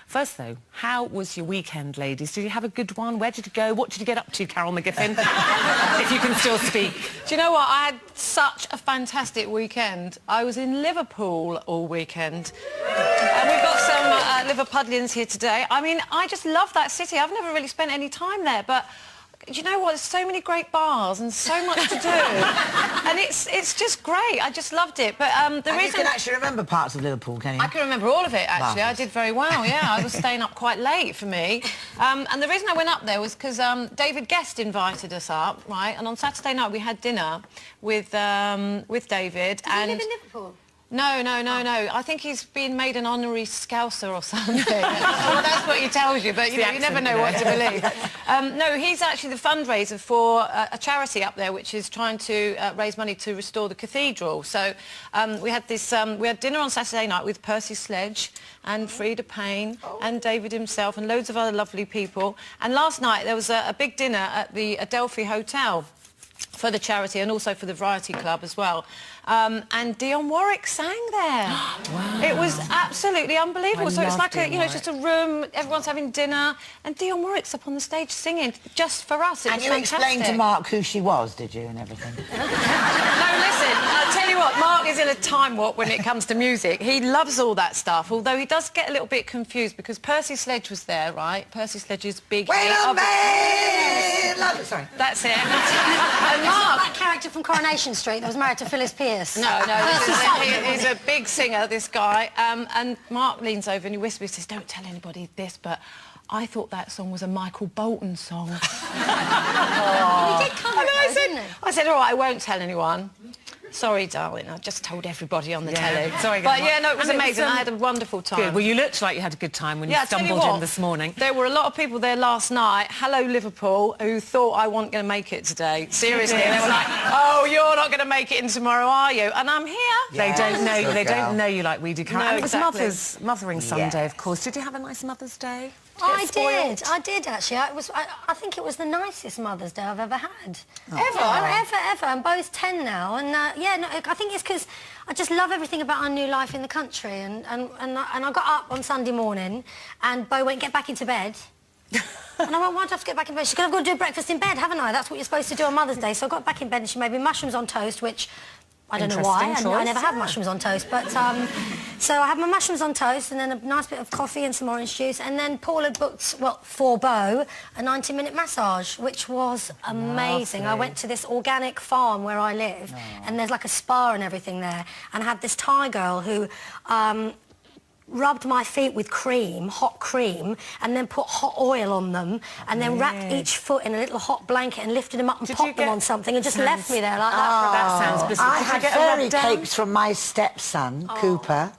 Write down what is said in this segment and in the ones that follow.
First, though, how was your weekend, ladies? Did you have a good one? Where did you go? What did you get up to, Carol McGiffin? If you can still speak. Do you know what? I had such a fantastic weekend. I was in Liverpool all weekend. And we've got some Liverpudlians here today. I mean, I just love that city. I've never really spent any time there, but... Do you know what? There's so many great bars and so much to do. And it's just great. I just loved it. But the reason... you can actually remember parts of Liverpool, can you? I can remember all of it, actually. Marvellous. I did very well, yeah. I was staying up quite late for me. And the reason I went up there was because David Guest invited us up, right? And on Saturday night we had dinner with David. Does he live in Liverpool? No. I think he's been made an honorary Scouser or something. Well, that's what he tells you, but you never know what to believe. No, he's actually the fundraiser for a charity up there which is trying to raise money to restore the cathedral. So we had dinner on Saturday night with Percy Sledge and Frida Payne and David himself and loads of other lovely people. And last night there was a big dinner at the Adelphi Hotel for the charity and also for the Variety Club as well. And Dionne Warwick sang there. Wow. It was absolutely unbelievable. So it's like it's just a room, everyone's having dinner, and Dionne Warwick's up on the stage singing just for us. It was fantastic. Explained to Mark who she was, did you, and everything? No, listen, I'll tell you what, Mark is in a time warp when it comes to music. He loves all that stuff, although he does get a little bit confused because Percy Sledge was there, right? Percy Sledge's big... Sorry. That's it. And Mark... That character from Coronation Street that was married to Phyllis Pierce. No, he's a big singer, this guy. And Mark leans over and he whispers, he says, don't tell anybody this, but I thought that song was a Michael Bolton song. He did cover it, didn't he? I said, all right, I won't tell anyone. Sorry, darling, I just told everybody on the telly. Sorry, but yeah, no, it was amazing. I had a wonderful time. Good. Well, you looked like you had a good time when you stumbled in this morning. There were a lot of people there last night, hello Liverpool, who thought I wasn't going to make it today. Seriously. They were like, oh, you're not going to make it in tomorrow, are you? And I'm here. Yeah, they don't know you like we do, Carol. No, and it was exactly. Mothering Sunday, of course. Did you have a nice Mother's Day? I did actually. I think it was the nicest Mother's Day I've ever had. Ever. I'm both 10 now, and I think it's because I just love everything about our new life in the country. And I got up on Sunday morning, and Bo went, get back into bed. And I went, why do I have to get back in bed? She said, I've got to do breakfast in bed, haven't I? That's what you're supposed to do on Mother's Day. So I got back in bed and she made me mushrooms on toast, which I don't know why. I never have mushrooms on toast, but so I had my mushrooms on toast and then a nice bit of coffee and some orange juice, and then Paul had booked, well, for Bo, a 90-minute massage, which was amazing. I went to this organic farm where I live, and there's like a spa and everything there, and I had this Thai girl who rubbed my feet with cream, hot cream, and then put hot oil on them, and then wrapped each foot in a little hot blanket and lifted them up and popped them on something and just left me there like that. That sounds busy. I had fairy cakes from my stepson, Cooper,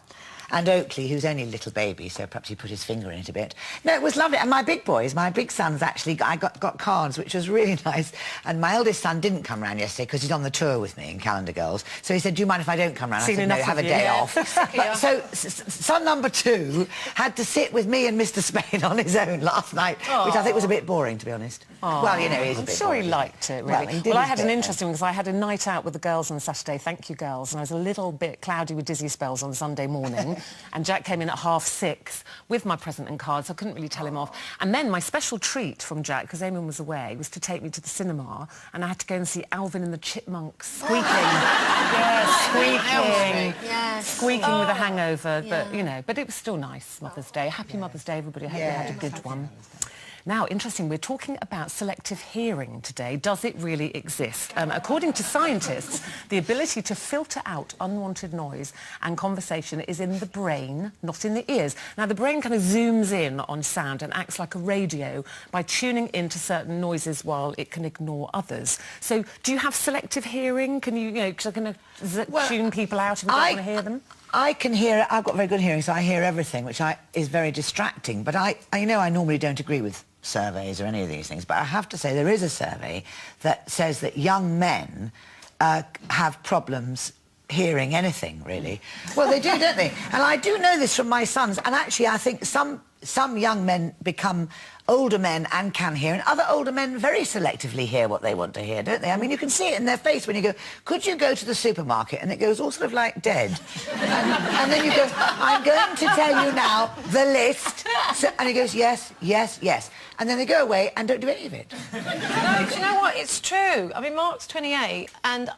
and Oakley, who's only a little baby, so perhaps he put his finger in it a bit. No, it was lovely. And my big boys, my big sons, actually, I got cards, which was really nice. And my eldest son didn't come round yesterday because he's on the tour with me in Calendar Girls. So he said, do you mind if I don't come round? I said, no, have a day off. But, so son number 2 had to sit with me and Mr. Spain on his own last night, which I think was a bit boring, to be honest. Well, you know, he's a bit sure boring. he liked it, really. Well, I had an interesting one because I had a night out with the girls on Saturday, thank you, girls, and I was a little bit cloudy with dizzy spells on Sunday morning, and Jack came in at 6:30 with my present and cards. I couldn't really tell him off. And then my special treat from Jack, because Eamon was away, was to take me to the cinema, and I had to go and see Alvin and the Chipmunks squeaking. Squeaking with a hangover, but, you know, but it was still nice, Mother's Day. Happy Mother's Day, everybody. I hope you had a good one. Now, interesting, we're talking about selective hearing today. Does it really exist? According to scientists, the ability to filter out unwanted noise and conversation is in the brain, not in the ears. Now, the brain kind of zooms in on sound and acts like a radio by tuning into certain noises while it can ignore others. So, do you have selective hearing? Can you, tune people out if you don't want to hear them? I can hear. I've got very good hearing, so I hear everything, which is very distracting. But I normally don't agree with surveys or any of these things, but I have to say there is a survey that says that young men have problems hearing anything, really. Well, they do, don't they? And I do know this from my sons, and actually I think some some young men become older men and can hear, and other older men very selectively hear what they want to hear, don't they? I mean, you can see it in their face when you go, could you go to the supermarket? And it goes all sort of like dead. and then you go, I'm going to tell you now the list. So, and he goes, yes, yes, yes. And then they go away and don't do any of it. No, do you know what? It's true. I mean, Mark's 28, and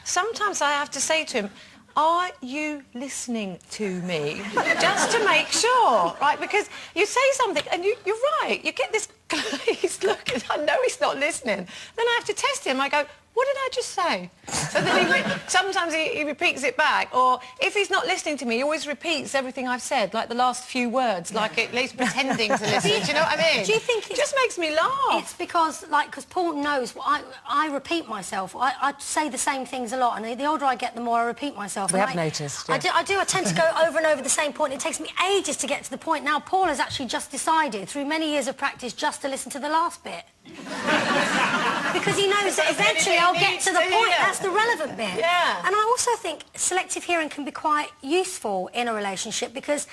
sometimes I have to say to him, are you listening to me? Just to make sure, right? Because you say something and you're right. You get this glazed look and I know he's not listening. Then I have to test him. I go, what did I just say? So then sometimes he repeats it back. Or if he's not listening to me, he always repeats everything I've said, like the last few words, like at least pretending to listen. Do you know what I mean? Do you think it just makes me laugh? It's because, like, because Paul knows I repeat myself. I say the same things a lot, and the older I get, the more I repeat myself. We have noticed. Yeah. I tend to go over and over the same point. It takes me ages to get to the point. Now, Paul has actually just decided, through many years of practice, just to listen to the last bit. Because he knows that eventually I'll get to the point. That's the relevant bit. Yeah. And I also think selective hearing can be quite useful in a relationship because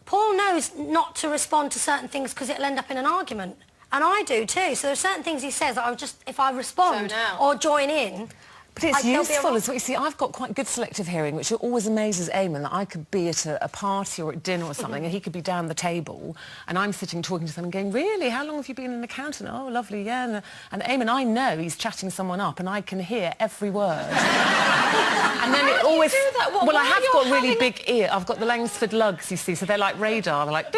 Paul knows not to respond to certain things because it'll end up in an argument. And I do too. So there are certain things he says that if I respond or join in... But it's useful as well. You see, I've got quite good selective hearing, which always amazes Eamon, that I could be at a party or at dinner or something, and he could be down the table, and I'm sitting talking to someone going, really, how long have you been an accountant? Oh, lovely, yeah. And Eamon, I know he's chatting someone up, and I can hear every word. And then it always... do that? Well, I have got really big ear. I've got the Langsford lugs, you see, so they're like radar. They're like...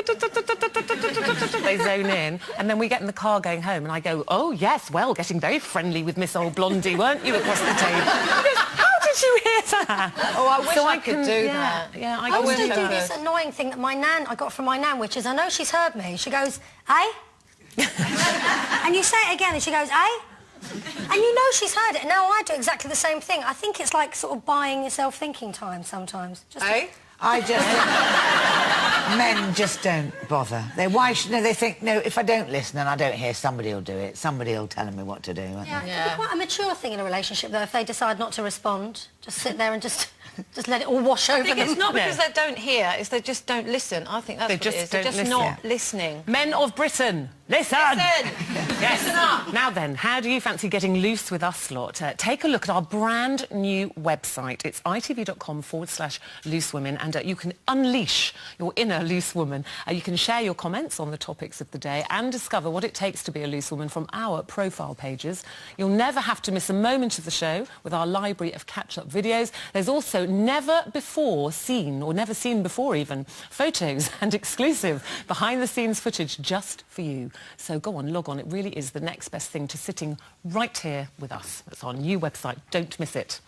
They zone in, and then we get in the car going home, and I go, oh, yes, well, getting very friendly with Miss Old Blondie, weren't you, across the table? How did you hear that? Oh, I wish I could do that. Yeah, I also do this annoying thing that I got from my nan, which is, I know she's heard me. She goes, eh? And you say it again, and she goes, eh? And you know she's heard it. And now I do exactly the same thing. I think it's like sort of buying yourself thinking time sometimes. Eh? I just... Men just don't bother. They think, no, if I don't listen and I don't hear, somebody will do it. Somebody will tell me what to do, won't they? It can be quite a mature thing in a relationship, though, if they decide not to respond. Just sit there and just let it all wash over them. It's not because they don't hear, it's they just don't listen. I think that's what it is. They're just not listening. Men of Britain, listen! Listen! Yes. Listen up! Now then, how do you fancy getting loose with us lot? Take a look at our brand new website. It's itv.com/loosewomen, and you can unleash your inner loose woman. You can share your comments on the topics of the day and discover what it takes to be a loose woman from our profile pages. You'll never have to miss a moment of the show with our library of catch-up videos. There's also never seen before even, photos and exclusive behind-the-scenes footage just for you. So go on, log on. It really is the next best thing to sitting right here with us. That's our new website. Don't miss it.